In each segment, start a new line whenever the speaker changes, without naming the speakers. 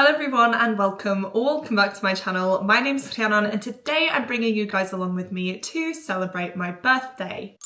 Hello everyone and welcome or welcome back to my channel. My name's Rhiannon and today I'm bringing you guys along with me to celebrate my birthday.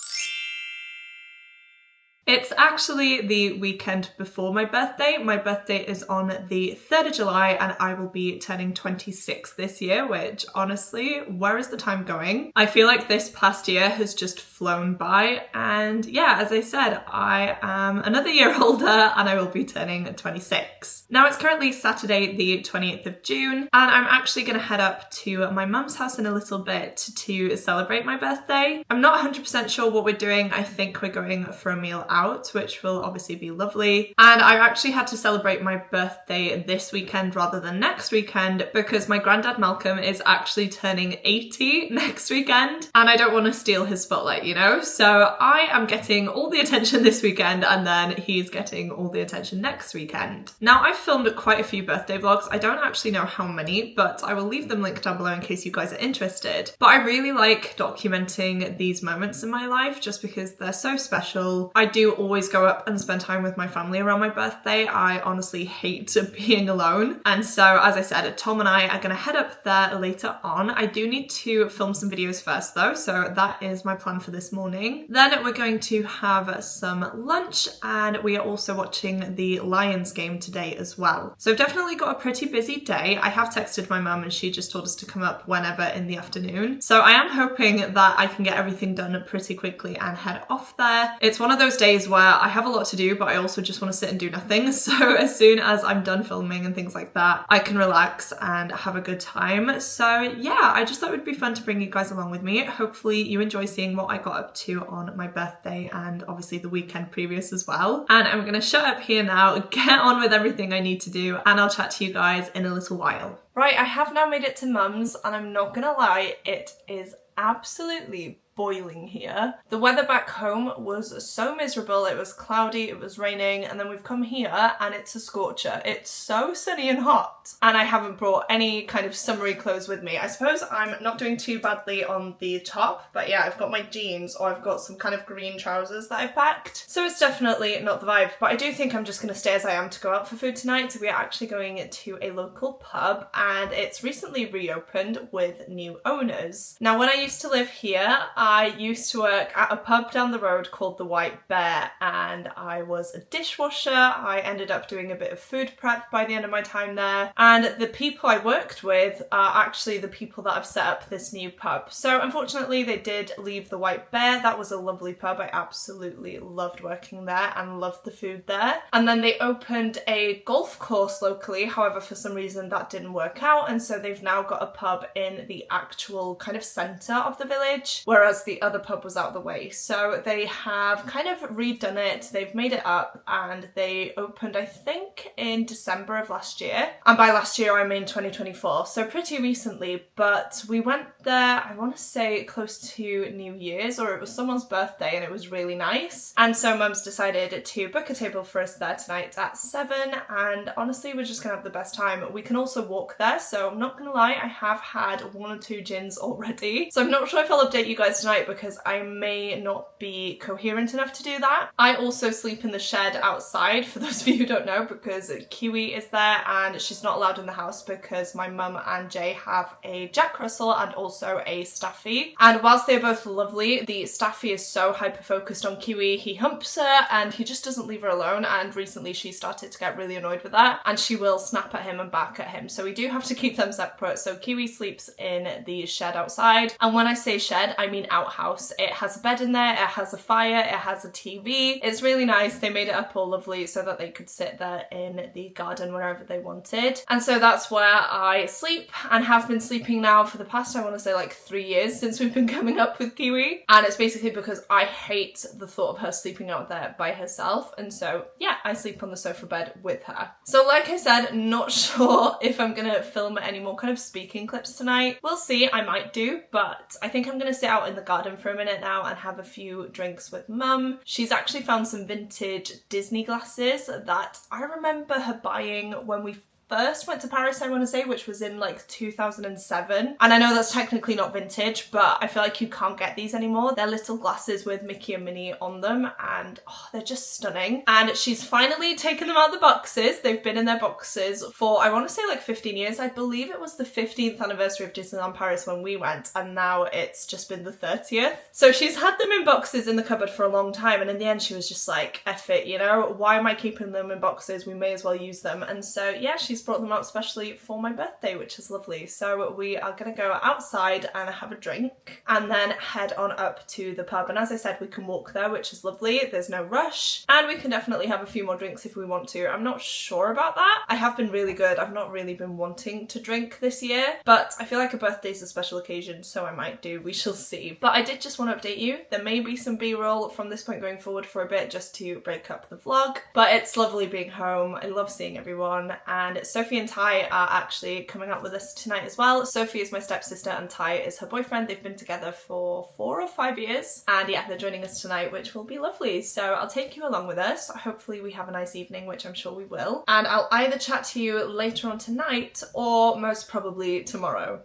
It's actually the weekend before my birthday. My birthday is on the 3rd of July and I will be turning 26 this year, which honestly, where is the time going? I feel like this past year has just flown by and yeah, as I said, I am another year older and I will be turning 26. Now it's currently Saturday the 28th of June and I'm actually going to head up to my mum's house in a little bit to celebrate my birthday. I'm not 100% sure what we're doing. I think we're going for a meal out, which will obviously be lovely. And I actually had to celebrate my birthday this weekend rather than next weekend because my granddad Malcolm is actually turning 80 next weekend and I don't want to steal his spotlight, you know? So I am getting all the attention this weekend and then he's getting all the attention next weekend. Now I've filmed quite a few birthday vlogs. I don't actually know how many, but I will leave them linked down below in case you guys are interested. But I really like documenting these moments in my life just because they're so special. I do always go up and spend time with my family around my birthday. I honestly hate being alone. And so, as I said, Tom and I are going to head up there later on. I do need to film some videos first though, so that is my plan for this morning. Then we're going to have some lunch and we are also watching the Lions game today as well. So I've definitely got a pretty busy day. I have texted my mum and she just told us to come up whenever in the afternoon. So I am hoping that I can get everything done pretty quickly and head off there. It's one of those days where I have a lot to do, but I also just want to sit and do nothing. So as soon as I'm done filming and things like that, I can relax and have a good time. So yeah, I just thought it would be fun to bring you guys along with me. Hopefully you enjoy seeing what I got up to on my birthday and obviously the weekend previous as well. And I'm going to shut up here now, get on with everything I need to do, and I'll chat to you guys in a little while. Right, I have now made it to mum's and I'm not gonna lie, it is absolutely boiling here. The weather back home was so miserable. It was cloudy, it was raining, and then we've come here and it's a scorcher. It's so sunny and hot. And I haven't brought any kind of summery clothes with me. I suppose I'm not doing too badly on the top, but yeah, I've got my jeans or I've got some kind of green trousers that I've packed. So it's definitely not the vibe, but I do think I'm just gonna stay as I am to go out for food tonight. We are actually going to a local pub and it's recently reopened with new owners. Now, when I used to live here, I used to work at a pub down the road called the White Bear and I was a dishwasher. I ended up doing a bit of food prep by the end of my time there. And the people I worked with are actually the people that have set up this new pub. So unfortunately they did leave the White Bear. That was a lovely pub. I absolutely loved working there and loved the food there. And then they opened a golf course locally. However, for some reason that didn't work out. And so they've now got a pub in the actual kind of centre of the village, whereas the other pub was out of the way. So they have kind of redone it, they've made it up, and they opened I think in December of last year. And by last year I mean 2024, so pretty recently. But we went there, I want to say close to New Year's, or it was someone's birthday, and it was really nice. And so mum's decided to book a table for us there tonight at 7, and honestly we're just gonna have the best time. We can also walk there, so I'm not gonna lie, I have had 1 or 2 gins already. So I'm not sure if I'll update you guys tonight because I may not be coherent enough to do that. I also sleep in the shed outside, for those of you who don't know, because Kiwi is there and she's not allowed in the house because my mum and Jay have a Jack Russell and also a Staffy. And whilst they're both lovely, the Staffy is so hyper-focused on Kiwi, he humps her and he just doesn't leave her alone, and recently she started to get really annoyed with that and she will snap at him and bark at him. So we do have to keep them separate. So Kiwi sleeps in the shed outside, and when I say shed, I mean outhouse. It has a bed in there, it has a fire, it has a TV. It's really nice. They made it up all lovely so that they could sit there in the garden wherever they wanted. And so that's where I sleep and have been sleeping now for the past, I want to say like 3 years since we've been coming up with Kiwi. And it's basically because I hate the thought of her sleeping out there by herself. And so yeah, I sleep on the sofa bed with her. So like I said, not sure if I'm gonna film any more kind of speaking clips tonight. We'll see, I might do, but I think I'm gonna sit out in the garden for a minute now and have a few drinks with mum. She's actually found some vintage Disney glasses that I remember her buying when we first went to Paris, I want to say, which was in like 2007. And I know that's technically not vintage, but I feel like you can't get these anymore. They're little glasses with Mickey and Minnie on them, and oh, they're just stunning. And she's finally taken them out of the boxes. They've been in their boxes for, I want to say, like 15 years. I believe it was the 15th anniversary of Disneyland Paris when we went, and now it's just been the 30th. So she's had them in boxes in the cupboard for a long time, and in the end she was just like, F it, you know, why am I keeping them in boxes? We may as well use them. And so yeah, she's brought them out specially for my birthday, which is lovely. So we are gonna go outside and have a drink and then head on up to the pub. And as I said, we can walk there, which is lovely. There's no rush, and we can definitely have a few more drinks if we want to. I'm not sure about that. I have been really good. I've not really been wanting to drink this year, but I feel like a birthday's a special occasion, so I might do. We shall see. But I did just want to update you. There may be some B-roll from this point going forward for a bit, just to break up the vlog, but it's lovely being home. I love seeing everyone, and Sophie and Ty are actually coming out with us tonight as well. Sophie is my stepsister and Ty is her boyfriend. They've been together for 4 or 5 years, and yeah, they're joining us tonight, which will be lovely. So I'll take you along with us. Hopefully we have a nice evening, which I'm sure we will, and I'll either chat to you later on tonight or most probably tomorrow.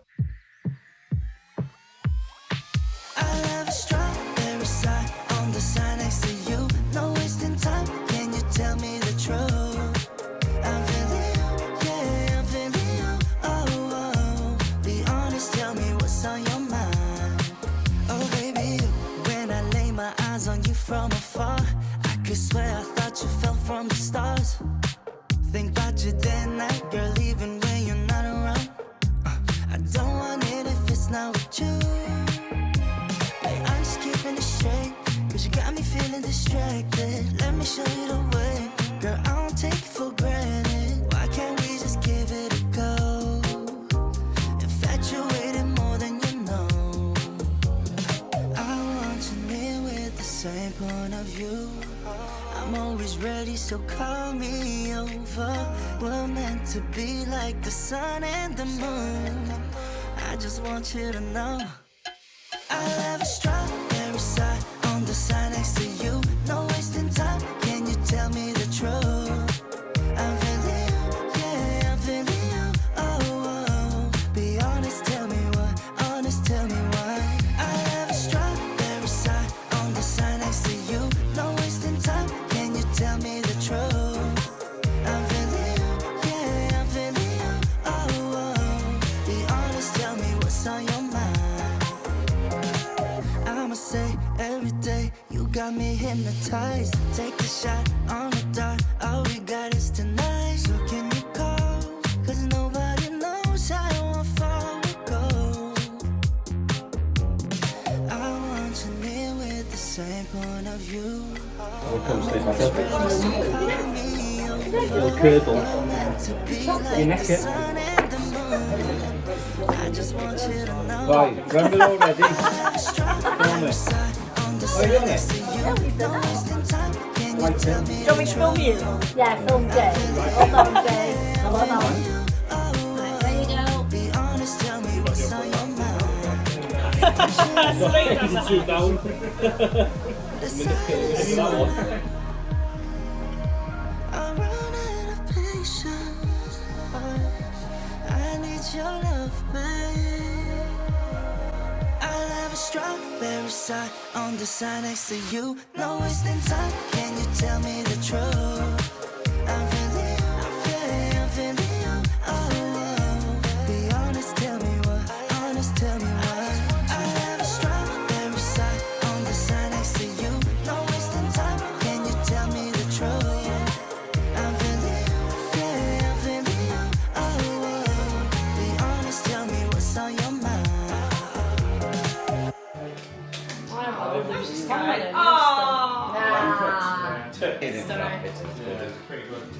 I love a strawberry side on the side next to you. No wasting time. Can you tell me the truth? I'm feeling you, yeah, I'm feeling you. Oh, oh. Be honest, tell me what's on your mind. Oh, baby, when I lay my eyes on you from afar, I could swear I thought you fell from the stars. Think about you day and night, girl, even when you're not around. I don't want it if it's not with you. I'm just keeping it straight, cause you got me feeling distracted. Let me show you the way, girl, I don't take it for granted. Why can't we just give it a go? Infatuated more than you know. I want you near with the same point of view. I'm always ready, so call me over. We're meant to be like the sun and the moon. I just want you to know I love a strawberry side on the side next to you. No wasting time. Can you tell me the truth? I'm feeling you, yeah, I'm feeling you. Oh, oh. Be honest, tell me what. Honest, tell me why. I love a strawberry side on the side next to you. No wasting time. Can you tell me the truth? I'm feeling you, yeah, I'm feeling you. Oh, oh. Be honest, tell me what's on your mind. I'ma say every day you got me hypnotized. Take a shot on the dot. All we got is tonight. So can you call? Cause nobody knows how far we go. I want you near with the same point of view. I just want you to know.
Right, remember already?
Are you on it? Do you
want me to film you? Yeah, film Jay. Hold on, Jay. Hold on. Right, there you go.
Be honest, tell me what's on your mind.
Sit down.
I'm running out of patience. I need your love, babe. I'll have a strawberry side on the side next to you. No wasting time. Can you tell me the truth? I'm feeling you, yeah, I'm feeling you. Oh, oh. Be honest, tell me what. Honest, tell me why. I'll have a strawberry side on the side next to you. No wasting time. Can you tell me the truth? I'm feeling you, yeah, I'm feeling you. Oh, oh. Be honest, tell me what's on your mind.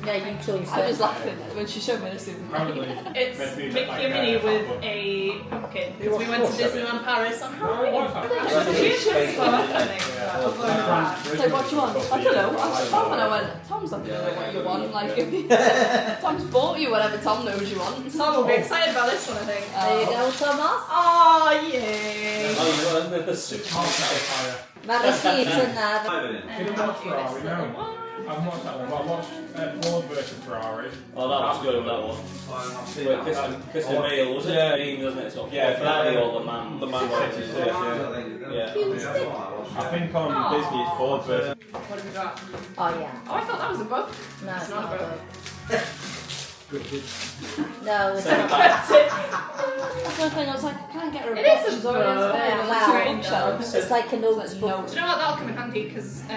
Yeah, you chose
I
it.
was laughing when she showed me this. It's Mickey and Minnie with a pumpkin. Because we went to Disneyland Paris on Halloween.
Like, what do you want? I don't know. I asked Tom and I went, Tom's not gonna know what you want. Like, Tom's bought you whatever Tom knows you want.
Tom will be excited about this one, I think.
There you go, Thomas.
Oh, yay!
Merry Season,
haven't watched that one, but I watched Ford versus Ferrari.
Oh, that was good, that one. Where Kristen Bale, was it? Yeah, doesn't it? It's got Ferrari or the man versus yeah.
I think on Disney it's Ford versus.
What have we got?
Oh yeah.
Oh, I thought that was a book.
No, it's
not
not
a
a
book.
book. No, it's
Send it
not.
back.
That's one thing. I was like, I can't get her a
It
book.
is a
She's already
book.
on
Wow.
two bookshelves.
It's like a notes
Like
book.
notes.
Do you know what? That'll come in handy because I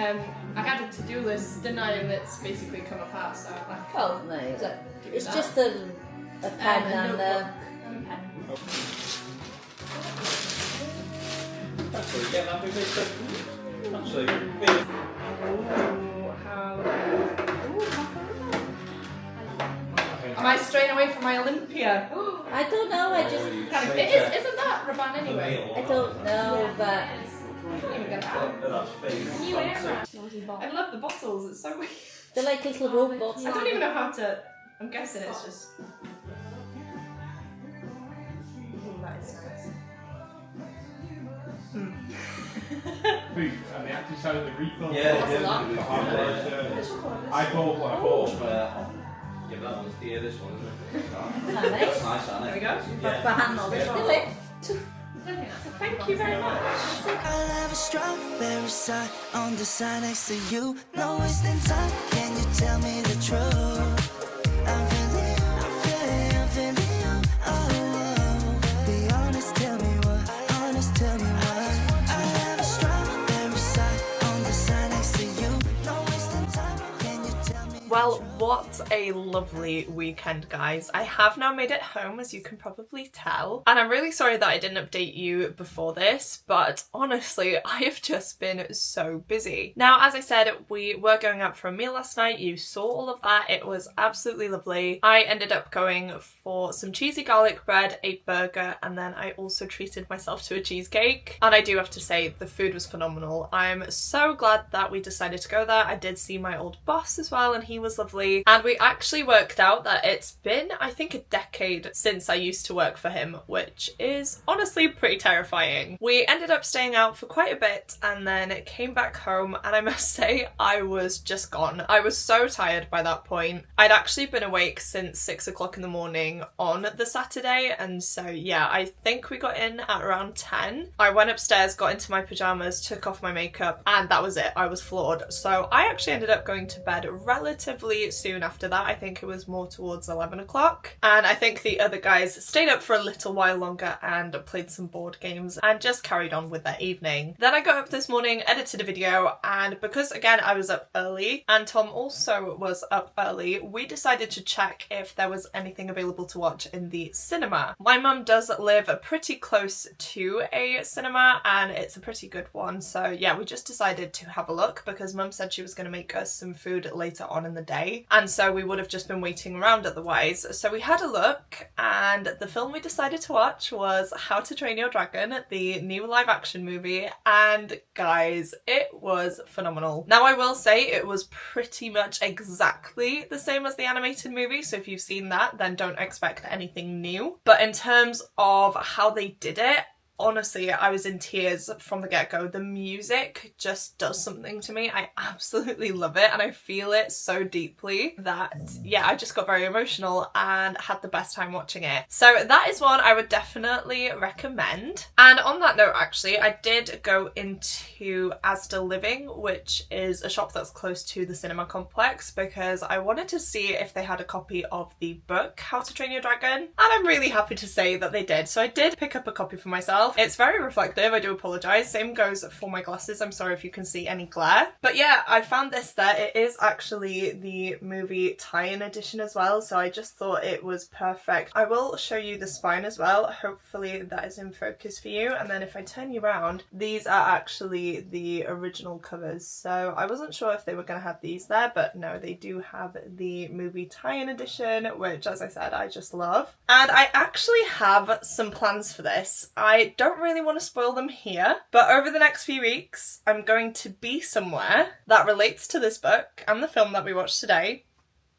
had a to-do list, didn't I? And it's basically come apart. So I'm like,
Oh no,
Is it?
it's just a pen and
notebook
a.
and a pen.
Actually, yeah, that'd be big. Actually,
Ooh, how? Am I straying away from my Olympia?
I don't know. I just.
Isn't that Raban anyway?
I don't know, but
I didn't even get that out.
that's fake.
New era. I love the bottles. It's so weird.
they're like little robots.
I don't even know how to. I'm guessing it's just. Ooh, that is nice.
Food, and they actually sell the refill.
Yeah,
What's
yeah.
that?
I bought what I bought.
Yeah, but that one's dear, this one, isn't it?
Nice.
That's nice, isn't
There
it?
we go.
For handle, isn't it?
Thank you very much.
I'll have a strawberry side on the side next to you. No wasting time. Can you tell me the truth? I'm feeling you, I'm feeling you. Oh, be honest, tell me what. Honest, tell me what. I'll have a strawberry side on the side next to you. No wasting time. Can you tell me?
Well, what a lovely weekend, guys. I have now made it home, as you can probably tell. And I'm really sorry that I didn't update you before this, but honestly, I have just been so busy. Now, as I said, we were going out for a meal last night. You saw all of that. It was absolutely lovely. I ended up going for some cheesy garlic bread, a burger, and then I also treated myself to a cheesecake. And I do have to say, the food was phenomenal. I'm so glad that we decided to go there. I did see my old boss as well, and he was lovely. And we actually worked out that it's been, I think, a decade since I used to work for him, which is honestly pretty terrifying. We ended up staying out for quite a bit and then came back home, and I must say I was just gone. I was so tired by that point. I'd actually been awake since 6 o'clock in the morning on the Saturday, and so yeah, I think we got in at around 10. I went upstairs, got into my pajamas, took off my makeup, and that was it. I was floored. So I actually ended up going to bed relatively soon after that. I think it was more towards 11 o'clock. And I think the other guys stayed up for a little while longer and played some board games and just carried on with their evening. Then I got up this morning, edited a video, and because again I was up early and Tom also was up early, we decided to check if there was anything available to watch in the cinema. My mum does live pretty close to a cinema and it's a pretty good one, so yeah, we just decided to have a look because mum said she was going to make us some food later on in the day, and so we would have just been waiting around otherwise. So we had a look, and the film we decided to watch was How to Train Your Dragon, the new live action movie, and guys, it was phenomenal. Now I will say it was pretty much exactly the same as the animated movie, so if you've seen that then don't expect anything new. But in terms of how they did it, honestly, I was in tears from the get-go. The music just does something to me. I absolutely love it and I feel it so deeply that, yeah, I just got very emotional and had the best time watching it. So that is one I would definitely recommend. And on that note, actually, I did go into Asda Living, which is a shop that's close to the cinema complex, because I wanted to see if they had a copy of the book How to Train Your Dragon, and I'm really happy to say that they did. So I did pick up a copy for myself. It's very reflective, I do apologise. Same goes for my glasses, I'm sorry if you can see any glare. But yeah, I found this there. It is actually the movie tie-in edition as well, so I just thought it was perfect. I will show you the spine as well, hopefully that is in focus for you. And then if I turn you around, these are actually the original covers. So I wasn't sure if they were going to have these there, but no, they do have the movie tie-in edition, which, as I said, I just love. And I actually have some plans for this. I don't really want to spoil them here, but over the next few weeks I'm going to be somewhere that relates to this book and the film that we watched today,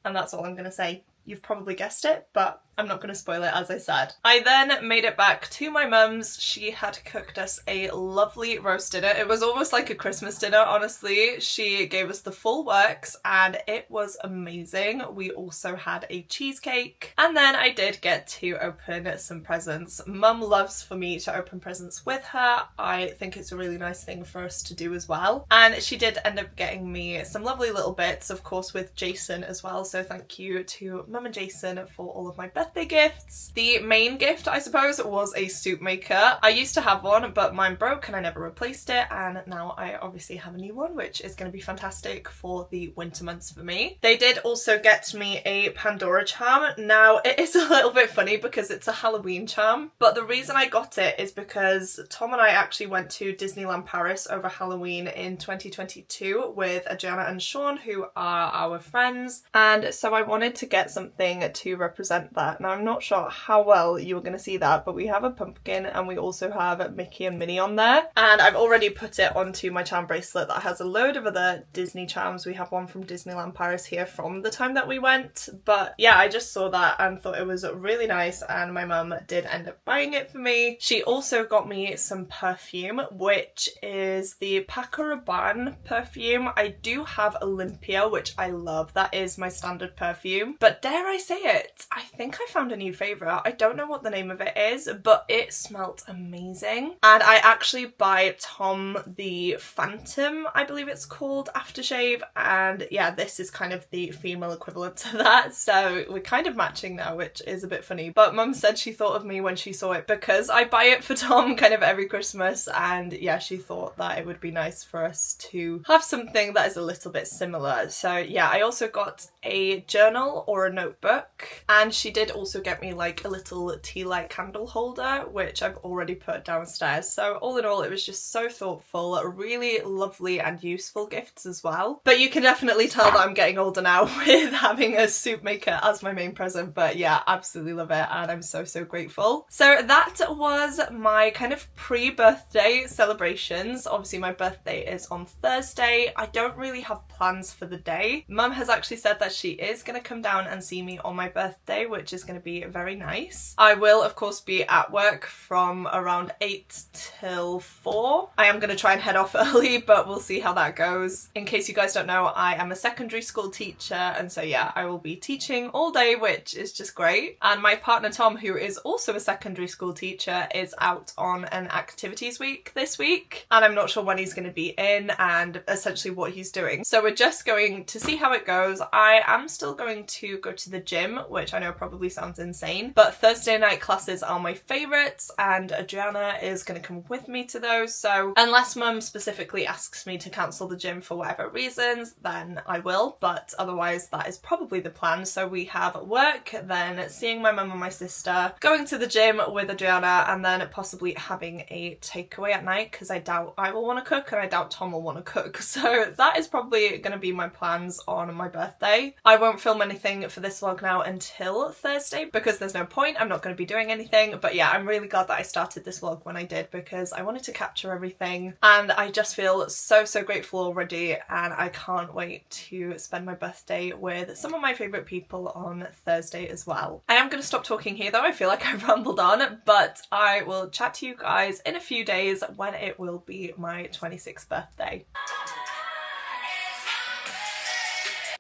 and that's all I'm going to say. You've probably guessed it, but I'm not going to spoil it, as I said. I then made it back to my mum's. She had cooked us a lovely roast dinner. It was almost like a Christmas dinner, honestly. She gave us the full works and it was amazing. We also had a cheesecake, and then I did get to open some presents. Mum loves for me to open presents with her. I think it's a really nice thing for us to do as well. And she did end up getting me some lovely little bits, of course, with Jason as well. So thank you to Mum and Jason for all of my birthday gifts. The main gift, I suppose, was a soup maker. I used to have one, but mine broke and I never replaced it. And now I obviously have a new one, which is going to be fantastic for the winter months for me. They did also get me a Pandora charm. Now, it is a little bit funny because it's a Halloween charm, but the reason I got it is because Tom and I actually went to Disneyland Paris over Halloween in 2022 with Adriana and Sean, who are our friends, and so I wanted to get something to represent that. Now, I'm not sure how well you were going to see that, but we have a pumpkin and we also have Mickey and Minnie on there, and I've already put it onto my charm bracelet that has a load of other Disney charms. We have one from Disneyland Paris here from the time that we went, but yeah, I just saw that and thought it was really nice, and my mum did end up buying it for me. She also got me some perfume, which is the Paco Rabanne perfume. I do have Olympia, which I love. That is my standard perfume, but dare I say it, I think I found a new favourite. I don't know what the name of it is, but it smelt amazing. And I actually buy Tom the Phantom, I believe it's called, aftershave, and yeah, this is kind of the female equivalent to that, so we're kind of matching now, which is a bit funny. But Mum said she thought of me when she saw it because I buy it for Tom kind of every Christmas, and yeah, she thought that it would be nice for us to have something that is a little bit similar. So yeah, I also got a journal or a notebook, and she did also get me like a little tea light candle holder, which I've already put downstairs. So all in all, it was just so thoughtful, really lovely and useful gifts as well. But you can definitely tell that I'm getting older now with having a soup maker as my main present, but yeah, absolutely love it, and I'm so grateful. So that was my kind of pre-birthday celebrations. Obviously my birthday is on Thursday. I don't really have plans for the day. Mum has actually said that she is going to come down and see me on my birthday, which is going to be very nice. I will of course be at work from around 8 till 4. I am going to try and head off early, but we'll see how that goes. In case you guys don't know, I am a secondary school teacher, and so yeah, I will be teaching all day, which is just great. And my partner Tom, who is also a secondary school teacher, is out on an activities week this week, and I'm not sure when he's going to be in and essentially what he's doing. So we're just going to see how it goes. I am still going to go to the gym, which I know probably sounds insane, but Thursday night classes are my favourites, and Adriana is going to come with me to those. So unless Mum specifically asks me to cancel the gym for whatever reasons, then I will, but otherwise that is probably the plan. So we have work, then seeing my mum and my sister, going to the gym with Adriana, and then possibly having a takeaway at night, because I doubt I will want to cook and I doubt Tom will want to cook. So that is probably going to be my plans on my birthday. I won't film anything for this vlog now until Thursday because there's no point. I'm not going to be doing anything, but yeah, I'm really glad that I started this vlog when I did because I wanted to capture everything, and I just feel so grateful already, and I can't wait to spend my birthday with some of my favourite people on Thursday as well. I am going to stop talking here though. I feel like I've rambled on, but I will chat to you guys in a few days when it will be my 26th birthday.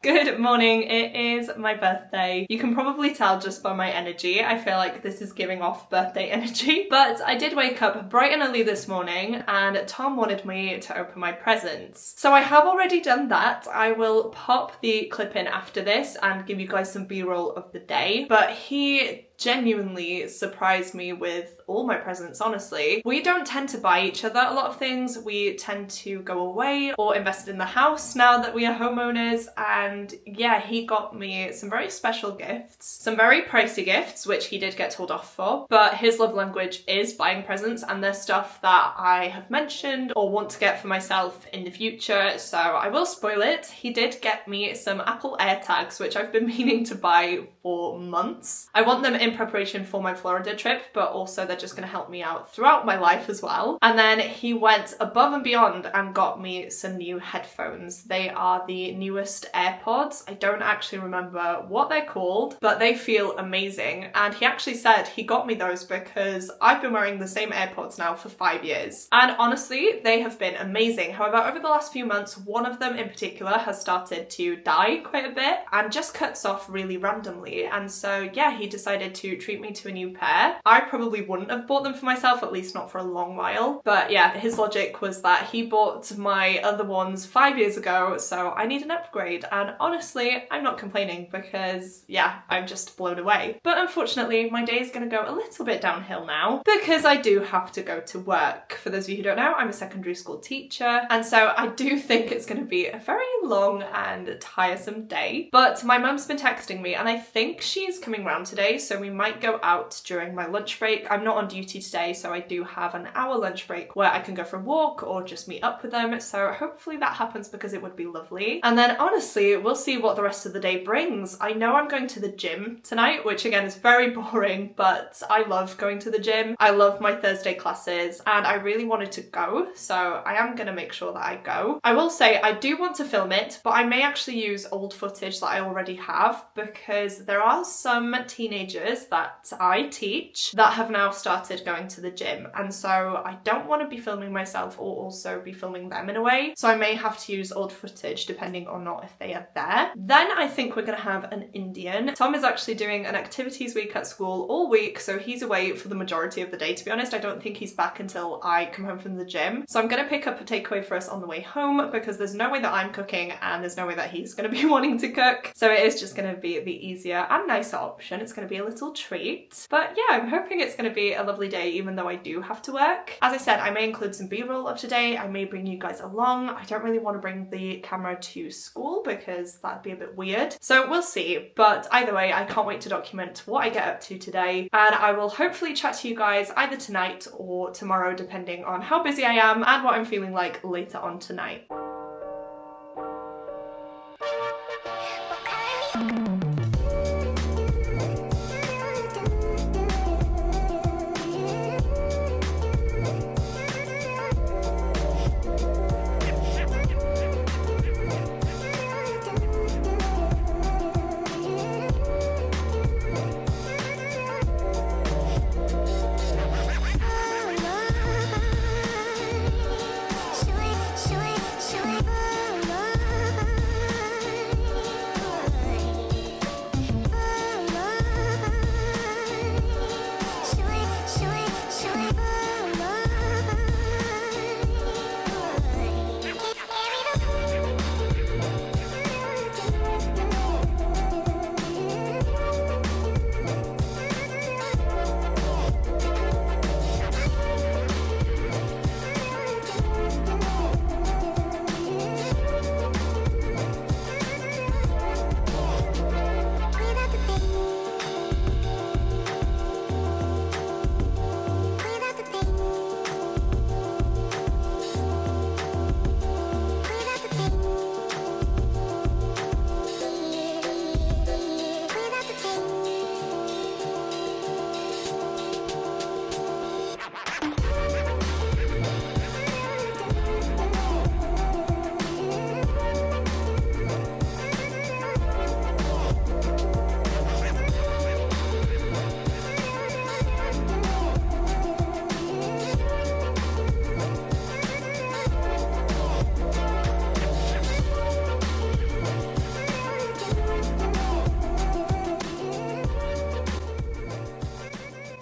Good morning, it is my birthday. You can probably tell just by my energy. I feel like this is giving off birthday energy, but I did wake up bright and early this morning and Tom wanted me to open my presents. So I have already done that. I will pop the clip in after this and give you guys some b-roll of the day, but he genuinely surprised me with all my presents, honestly. We don't tend to buy each other a lot of things. We tend to go away or invest in the house now that we are homeowners, and yeah, he got me some very special gifts, some very pricey gifts, which he did get told off for, but his love language is buying presents, and there's stuff that I have mentioned or want to get for myself in the future, so I will spoil it. He did get me some Apple AirTags, which I've been meaning to buy for months. I want them in preparation for my Florida trip, but also they're just going to help me out throughout my life as well. And then he went above and beyond and got me some new headphones. They are the newest AirPods. I don't actually remember what they're called, but they feel amazing. And he actually said he got me those because I've been wearing the same AirPods now for 5 years. And honestly, they have been amazing. However, over the last few months, one of them in particular has started to die quite a bit and just cuts off really randomly. And so yeah, he decided to treat me to a new pair. I probably wouldn't have bought them for myself, at least not for a long while. But yeah, his logic was that he bought my other ones 5 years ago, so I need an upgrade. And honestly, I'm not complaining because yeah, I'm just blown away. But unfortunately, my day is going to go a little bit downhill now because I do have to go to work. For those of you who don't know, I'm a secondary school teacher, and so I do think it's going to be a very long and tiresome day. But my mum's been texting me and I think she's coming round today, so we might go out during my lunch break. I'm not on duty today, so I do have an hour lunch break where I can go for a walk or just meet up with them, so hopefully that happens because it would be lovely. And then honestly, we'll see what the rest of the day brings. I know I'm going to the gym tonight, which again is very boring, but I love going to the gym. I love my Thursday classes and I really wanted to go, so I am going to make sure that I go. I will say I do want to film it, but I may actually use old footage that I already have because there are some teenagers that I teach that have now started going to the gym, and so I don't want to be filming myself or also be filming them in a way, so I may have to use old footage depending or not if they are there. Then I think we're going to have an Indian. Tom is actually doing an activities week at school all week, so he's away for the majority of the day. To be honest, I don't think he's back until I come home from the gym, so I'm going to pick up a takeaway for us on the way home because there's no way that I'm cooking and there's no way that he's going to be wanting to cook, so it is just going to be the easier and nicer option. It's going to be a little treat, but yeah, I'm hoping it's going to be a lovely day even though I do have to work. As I said, I may include some B-roll of today. I may bring you guys along. I don't really want to bring the camera to school because that'd be a bit weird, so we'll see. But either way, I can't wait to document what I get up to today, and I will hopefully chat to you guys either tonight or tomorrow depending on how busy I am and what I'm feeling like later on tonight.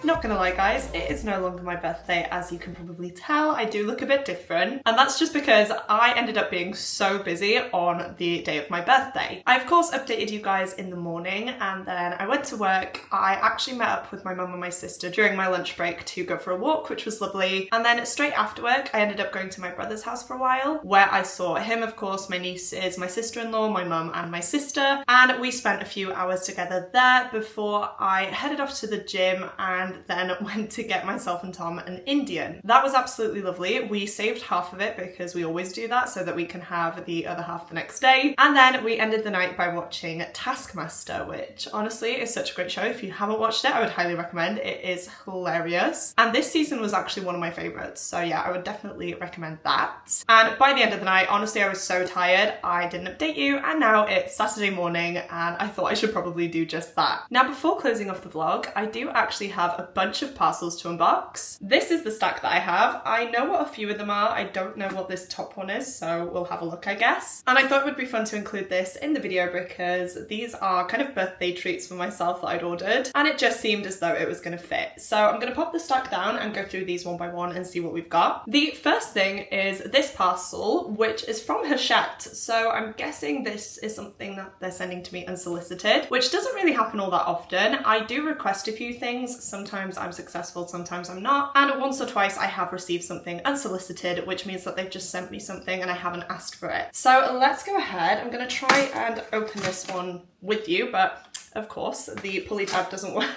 Not gonna lie guys, it is no longer my birthday, as you can probably tell. I do look a bit different, and that's just because I ended up being so busy on the day of my birthday. I of course updated you guys in the morning, and then I went to work. I actually met up with my mum and my sister during my lunch break to go for a walk, which was lovely, and then straight after work I ended up going to my brother's house for a while, where I saw him, of course, my nieces, my sister-in-law, my mum and my sister, and we spent a few hours together there before I headed off to the gym. And then went to get myself and Tom an Indian. That was absolutely lovely. We saved half of it because we always do that so that we can have the other half the next day. And then we ended the night by watching Taskmaster, which honestly is such a great show. If you haven't watched it, I would highly recommend. It is hilarious. And this season was actually one of my favorites. So yeah, I would definitely recommend that. And by the end of the night, honestly, I was so tired, I didn't update you. And now it's Saturday morning and I thought I should probably do just that. Now, before closing off the vlog, I do actually have a bunch of parcels to unbox. This is the stack that I have. I know what a few of them are. I don't know what this top one is, so we'll have a look, I guess. And I thought it would be fun to include this in the video because these are kind of birthday treats for myself that I'd ordered, and it just seemed as though it was going to fit. So I'm going to pop the stack down and go through these one by one and see what we've got. The first thing is this parcel, which is from Hachette. So I'm guessing this is something that they're sending to me unsolicited, which doesn't really happen all that often. I do request a few things. Sometimes I'm successful, sometimes I'm not. And once or twice I have received something unsolicited, which means that they've just sent me something and I haven't asked for it. So let's go ahead. I'm going to try and open this one with you, but of course the pulley tab doesn't work.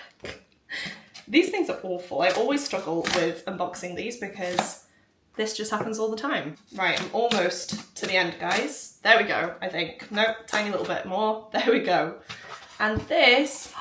These things are awful. I always struggle with unboxing these because this just happens all the time. Right, I'm almost to the end, guys. There we go, I think. Nope, tiny little bit more. There we go. And this,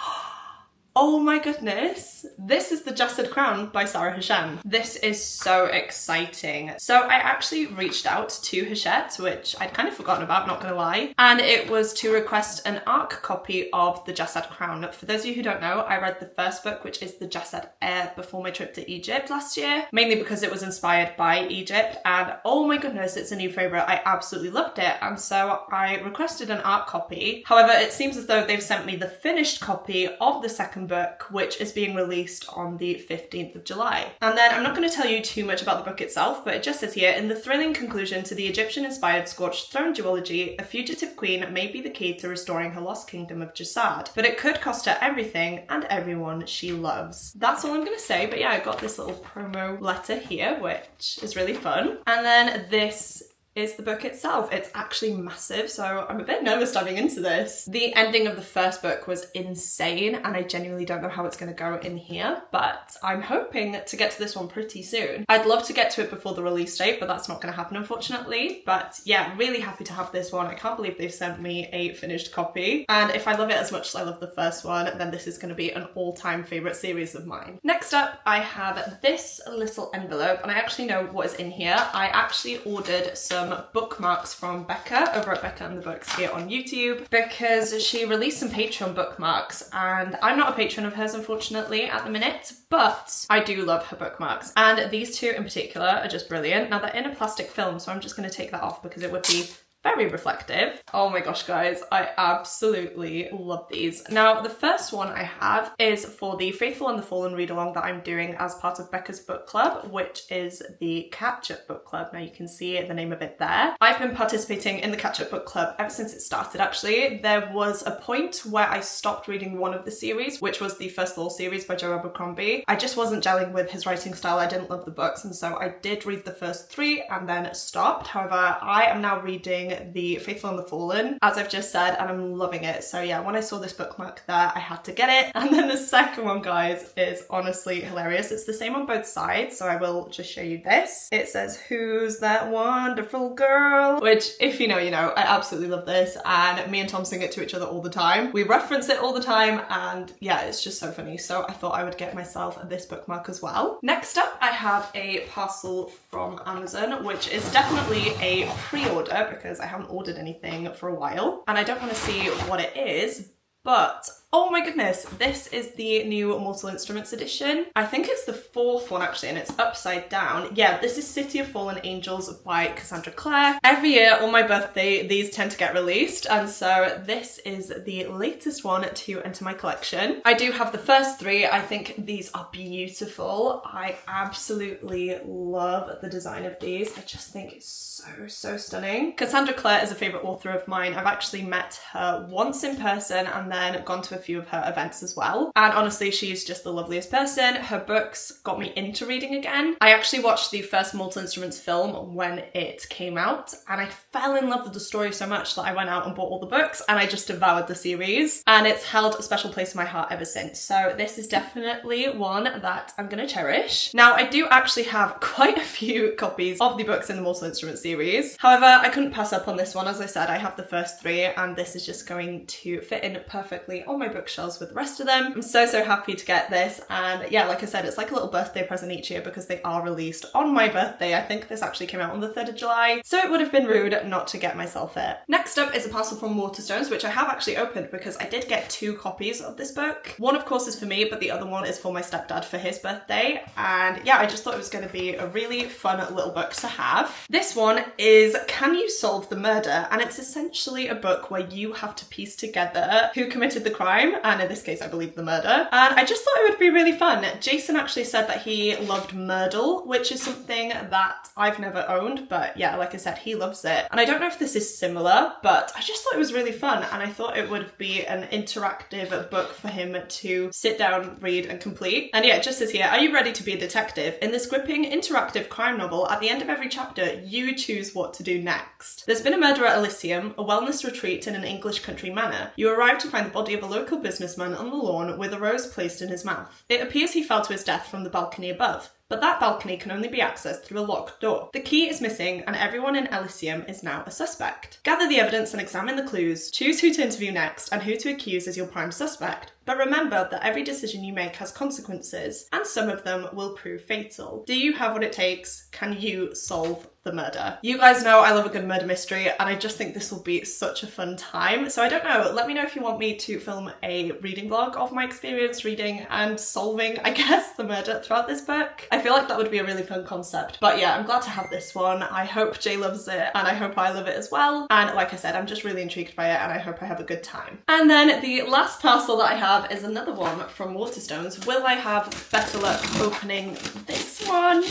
oh my goodness, this is the Jasad Crown by Sarah Hashem. This is so exciting. So I actually reached out to Hachette, which I'd kind of forgotten about, not gonna lie, and it was to request an ARC copy of the Jasad Crown. For those of you who don't know, I read the first book, which is the Jasad Heir, before my trip to Egypt last year, mainly because it was inspired by Egypt, and oh my goodness, it's a new favourite. I absolutely loved it, and so I requested an ARC copy. However, it seems as though they've sent me the finished copy of the second book, which is being released on the 15th of July. And then I'm not going to tell you too much about the book itself, but it just says here, in the thrilling conclusion to the Egyptian-inspired Scorched Throne duology, a fugitive queen may be the key to restoring her lost kingdom of Jasad, but it could cost her everything and everyone she loves. That's all I'm going to say, but yeah, I got this little promo letter here, which is really fun. And then this is the book itself. It's actually massive, so I'm a bit nervous diving into this. The ending of the first book was insane, and I genuinely don't know how it's going to go in here, but I'm hoping to get to this one pretty soon. I'd love to get to it before the release date, but that's not going to happen, unfortunately. But yeah, really happy to have this one. I can't believe they've sent me a finished copy, and if I love it as much as I love the first one, then this is going to be an all-time favourite series of mine. Next up, I have this little envelope, and I actually know what is in here. I actually ordered some bookmarks from Becca over at Becca and the Books here on YouTube because she released some Patreon bookmarks, and I'm not a patron of hers unfortunately at the minute, but I do love her bookmarks, and these two in particular are just brilliant. Now they're in a plastic film, so I'm just going to take that off because it would be very reflective. Oh my gosh, guys, I absolutely love these. Now, the first one I have is for the Faithful and the Fallen read-along that I'm doing as part of Becca's book club, which is the Catch-Up Book Club. Now, you can see the name of it there. I've been participating in the Catch-Up Book Club ever since it started, actually. There was a point where I stopped reading one of the series, which was the First Law series by Joe Abercrombie. I just wasn't gelling with his writing style. I didn't love the books, and so I did read the first three and then stopped. However, I am now reading the Faithful and the Fallen, as I've just said, and I'm loving it. So yeah, when I saw this bookmark there, I had to get it. And then the second one, guys, is honestly hilarious. It's the same on both sides, so I will just show you this. It says, "Who's that wonderful girl?" Which, if you know, you know. I absolutely love this, and me and Tom sing it to each other all the time. We reference it all the time, and yeah, it's just so funny. So I thought I would get myself this bookmark as well. Next up, I have a parcel from Amazon, which is definitely a pre-order because I haven't ordered anything for a while, and I don't want to see what it is, but oh my goodness, this is the new Mortal Instruments edition. I think it's the fourth one actually, and it's upside down. Yeah, this is City of Fallen Angels by Cassandra Clare. Every year on my birthday, these tend to get released, and so this is the latest one to enter my collection. I do have the first three. I think these are beautiful. I absolutely love the design of these. I just think it's so stunning. Cassandra Clare is a favourite author of mine. I've actually met her once in person and then gone to a few of her events as well. And honestly, she's just the loveliest person. Her books got me into reading again. I actually watched the first Mortal Instruments film when it came out, and I fell in love with the story so much that I went out and bought all the books and I just devoured the series, and it's held a special place in my heart ever since. So this is definitely one that I'm gonna cherish. Now, I do actually have quite a few copies of the books in the Mortal Instruments series. However, I couldn't pass up on this one. As I said, I have the first 3, and this is just going to fit in perfectly on my bookshelves with the rest of them. I'm so happy to get this, and yeah, like I said, it's like a little birthday present each year because they are released on my birthday. I think this actually came out on the 3rd of July, so it would have been rude not to get myself it. Next up is a parcel from Waterstones, which I have actually opened because I did get 2 copies of this book. One, of course, is for me, but the other one is for my stepdad for his birthday, and yeah, I just thought it was going to be a really fun little book to have. This one is Can You Solve the Murder? And it's essentially a book where you have to piece together who committed the crime, and in this case I believe the murder, and I just thought it would be really fun. Jason actually said that he loved Myrtle, which is something that I've never owned, but yeah, like I said, he loves it, and I don't know if this is similar, but I just thought it was really fun, and I thought it would be an interactive book for him to sit down, read and complete. And yeah, it just says here, are you ready to be a detective? In this gripping interactive crime novel, at the end of every chapter, you choose what to do next. There's been a murder at Elysium, a wellness retreat in an English country manor. You arrive to find the body of a local businessman on the lawn with a rose placed in his mouth. It appears he fell to his death from the balcony above, but that balcony can only be accessed through a locked door. The key is missing, and everyone in Elysium is now a suspect. Gather the evidence and examine the clues. Choose who to interview next and who to accuse as your prime suspect. But remember that every decision you make has consequences, and some of them will prove fatal. Do you have what it takes? Can you solve the murder? You guys know I love a good murder mystery, and I just think this will be such a fun time. So I don't know, let me know if you want me to film a reading vlog of my experience reading and solving, I guess, the murder throughout this book. I feel like that would be a really fun concept. But yeah, I'm glad to have this one. I hope Jay loves it, and I hope I love it as well. And like I said, I'm just really intrigued by it, and I hope I have a good time. And then the last parcel that I have is another one from Waterstones. Will I have better luck opening this one?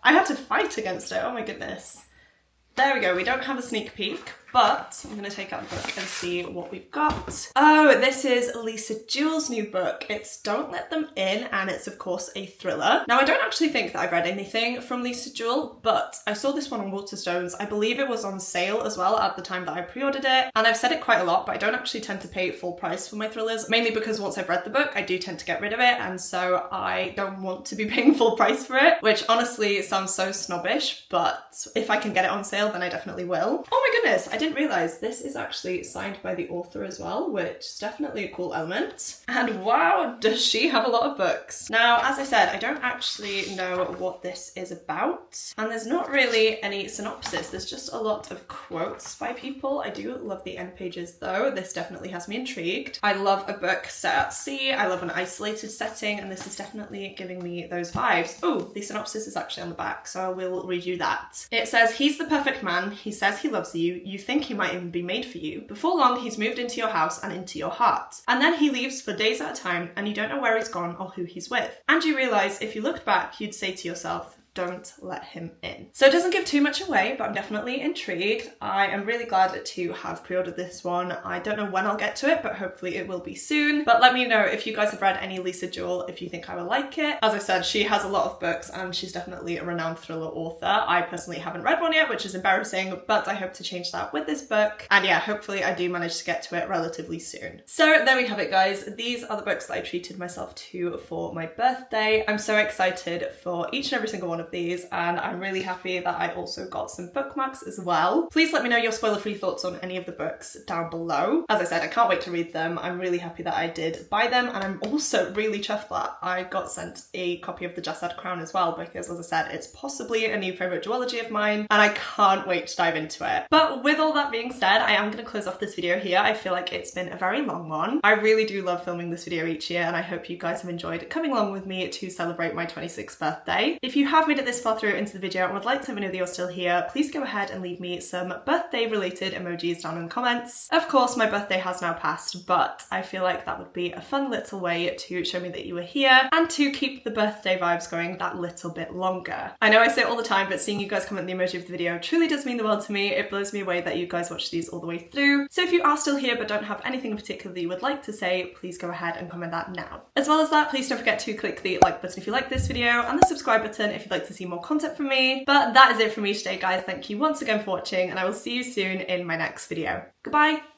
I had to fight against it, oh my goodness. There we go, we don't have a sneak peek, but I'm going to take out the book and see what we've got. Oh, this is Lisa Jewell's new book. It's Don't Let Them In, and it's of course a thriller. Now, I don't actually think that I've read anything from Lisa Jewell, but I saw this one on Waterstones. I believe it was on sale as well at the time that I pre-ordered it, and I've said it quite a lot, but I don't actually tend to pay full price for my thrillers, mainly because once I've read the book, I do tend to get rid of it, and so I don't want to be paying full price for it, which honestly sounds so snobbish, but if I can get it on sale, then I definitely will. Oh my goodness, I didn't realise this is actually signed by the author as well, which is definitely a cool element. And wow, does she have a lot of books. Now, as I said, I don't actually know what this is about, and there's not really any synopsis. There's just a lot of quotes by people. I do love the end pages though. This definitely has me intrigued. I love a book set at sea. I love an isolated setting, and this is definitely giving me those vibes. Oh, the synopsis is actually on the back, so I will read you that. It says, he's the perfect man. He says he loves you. You think he might even be made for you. Before long, he's moved into your house and into your heart. And then he leaves for days at a time, and you don't know where he's gone or who he's with. And you realise if you looked back, you'd say to yourself, don't let him in. So it doesn't give too much away, but I'm definitely intrigued. I am really glad to have pre-ordered this one. I don't know when I'll get to it, but hopefully it will be soon. But let me know if you guys have read any Lisa Jewell, if you think I will like it. As I said, she has a lot of books and she's definitely a renowned thriller author. I personally haven't read one yet, which is embarrassing, but I hope to change that with this book. And yeah, hopefully I do manage to get to it relatively soon. So there we have it, guys. These are the books that I treated myself to for my birthday. I'm so excited for each and every single one of these, and I'm really happy that I also got some bookmarks as well. Please let me know your spoiler-free thoughts on any of the books down below. As I said, I can't wait to read them. I'm really happy that I did buy them, and I'm also really chuffed that I got sent a copy of the Jasad Crown as well, because as I said, it's possibly a new favourite duology of mine, and I can't wait to dive into it. But with all that being said, I am going to close off this video here. I feel like it's been a very long one. I really do love filming this video each year, and I hope you guys have enjoyed coming along with me to celebrate my 26th birthday. If you have made made it this far through into the video and would like to let me know that you're still here, please go ahead and leave me some birthday related emojis down in the comments. Of course, my birthday has now passed, but I feel like that would be a fun little way to show me that you were here and to keep the birthday vibes going that little bit longer. I know I say it all the time, but seeing you guys comment the emoji of the video truly does mean the world to me. It blows me away that you guys watch these all the way through. So if you are still here but don't have anything in particular that you would like to say, please go ahead and comment that now. As well as that, please don't forget to click the like button if you like this video and the subscribe button if you'd like to see more content from me. But that is it from me today, guys. Thank you once again for watching, and I will see you soon in my next video. Goodbye!